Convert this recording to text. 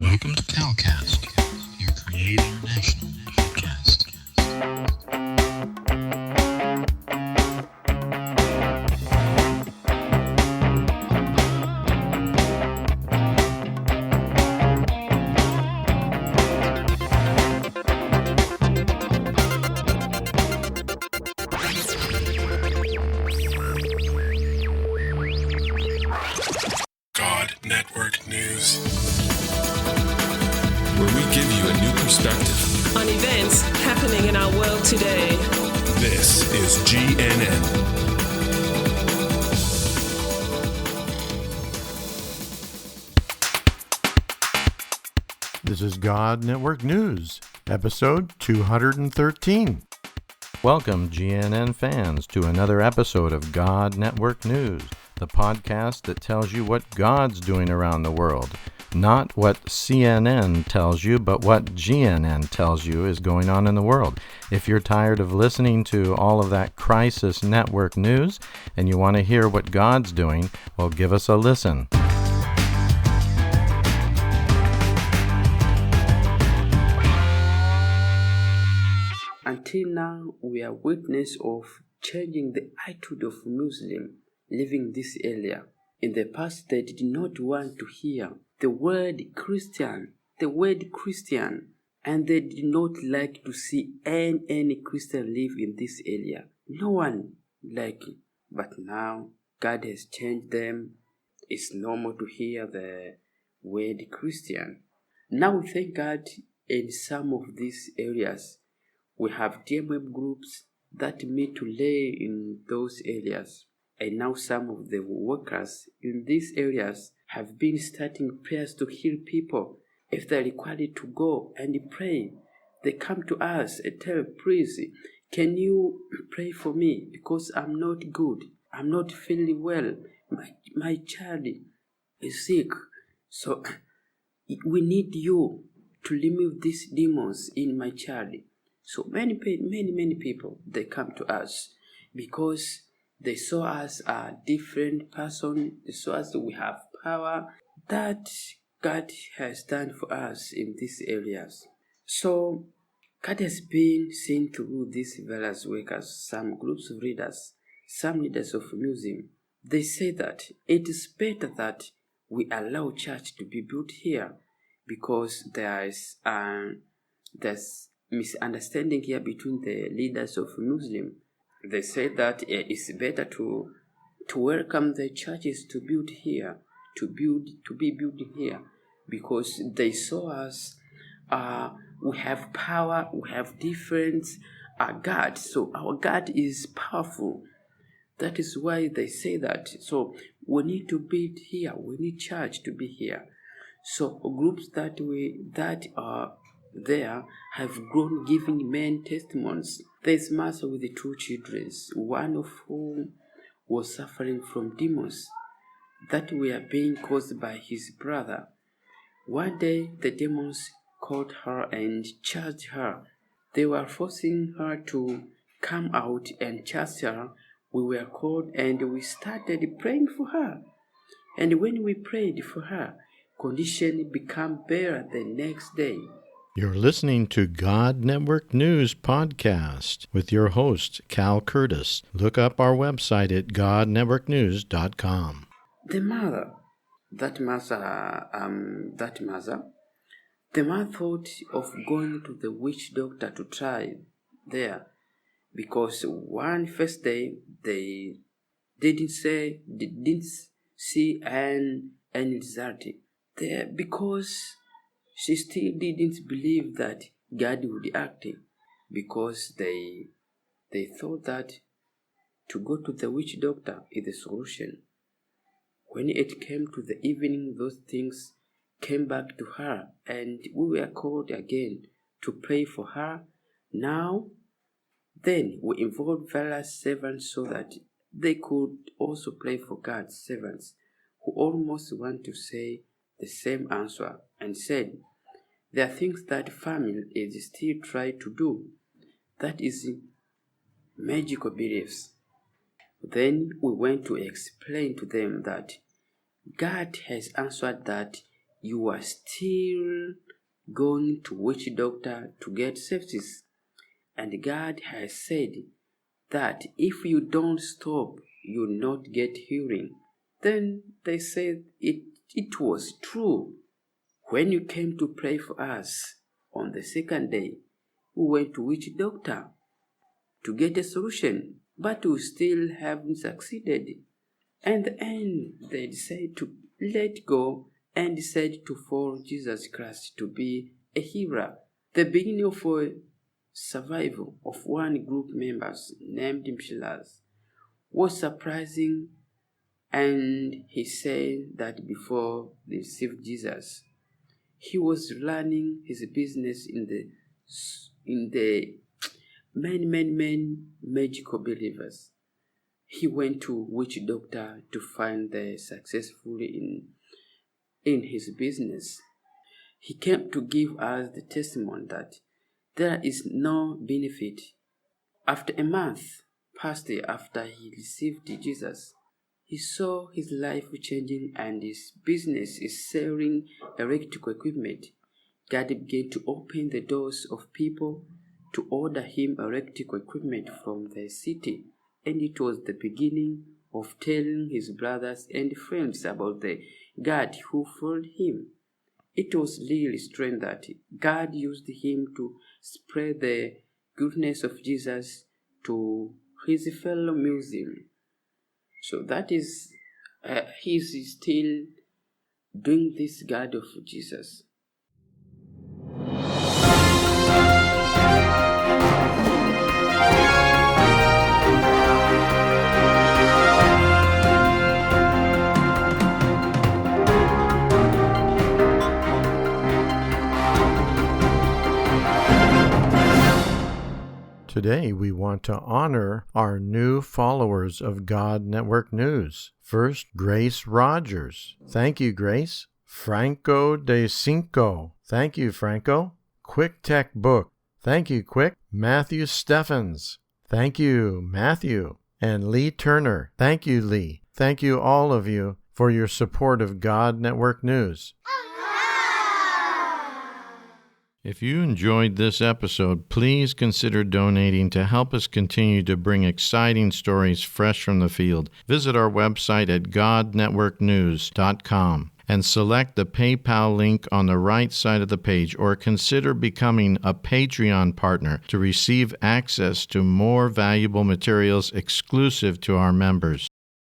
Welcome to CalCast, your Create International podcast. God Network News, where we give you a new perspective on events happening in our world today. This is GNN. This is God Network News, episode 213. Welcome, GNN fans, to another episode of God Network News, the podcast that tells you what God's doing around the world. Not what CNN tells you, but what GNN tells you is going on in the world. If you're tired of listening to all of that crisis network news and you want to hear what God's doing, well, give us a listen. Until now, we are witness of changing the attitude of Muslims living this area. In the past, they did not want to hear the word Christian, and they did not like to see any Christian live in this area. No one liked it. But now, God has changed them. It's normal to hear the word Christian. Now we thank God in some of these areas. We have DMM groups that meet to lay in those areas. And now some of the workers in these areas have been starting prayers to heal people. If they're required to go and pray, they come to us and tell, please, can you pray for me? Because I'm not good. I'm not feeling well. My child is sick. So we need you to remove these demons in my child. So many people, they come to us because they saw us a different person. They saw us that we have power that God has done for us in these areas. So God has been seen through these various workers, some groups of readers, some leaders of museum. They say that it is better that we allow church to be built here because there's misunderstanding here between the leaders of Muslim. They say that it's better to welcome the churches to build here, to be building here, because they saw us. We have power, we have different God. So our God is powerful. That is why they say that. So we need to build here. We need church to be here. So groups that are there have grown, giving men testimonies. There's a mother with the two children, one of whom was suffering from demons that were being caused by his brother. One day the demons caught her and charged her. They were forcing her to come out and charge her. We were called and we started praying for her. And when we prayed for her, condition became better the next day. You're listening to God Network News Podcast with your host, Cal Curtis. Look up our website at godnetworknews.com. The mother thought of going to the witch doctor to try there, because first day they didn't see any result there, because she still didn't believe that God would act, because they thought that to go to the witch doctor is the solution. When it came to the evening, those things came back to her, and we were called again to pray for her. Then we involved various servants so that they could also pray for God's servants, who almost want to say the same answer, and said, there are things that family is still trying to do. That is magical beliefs. Then we went to explain to them that God has answered that you are still going to witch doctor to get sepsis. And God has said that if you don't stop, you'll not get healing. Then they said it was true. When you came to pray for us on the second day, we went to witch doctor to get a solution, but we still haven't succeeded. And then they decided to let go and decided to follow Jesus Christ to be a hero. The beginning of a survival of one group members named Mshilas was surprising, and he said that before they received Jesus, he was running his business in the many magical believers. He went to witch doctor to find the successful in his business. He came to give us the testimony that there is no benefit. After a month passed after he received Jesus, he saw his life changing and his business is selling electrical equipment. God began to open the doors of people to order him electrical equipment from the city, and it was the beginning of telling his brothers and friends about the God who followed him. It was really strange that God used him to spread the goodness of Jesus to his fellow Muslims. So that is, he is still doing this God of Jesus. Today, we want to honor our new followers of God Network News. First, Grace Rogers. Thank you, Grace. Franco de Cinco. Thank you, Franco. Quick Tech Book. Thank you, Quick. Matthew Steffens. Thank you, Matthew. And Lee Turner. Thank you, Lee. Thank you, all of you, for your support of God Network News. If you enjoyed this episode, please consider donating to help us continue to bring exciting stories fresh from the field. Visit our website at godnetworknews.com and select the PayPal link on the right side of the page, or consider becoming a Patreon partner to receive access to more valuable materials exclusive to our members.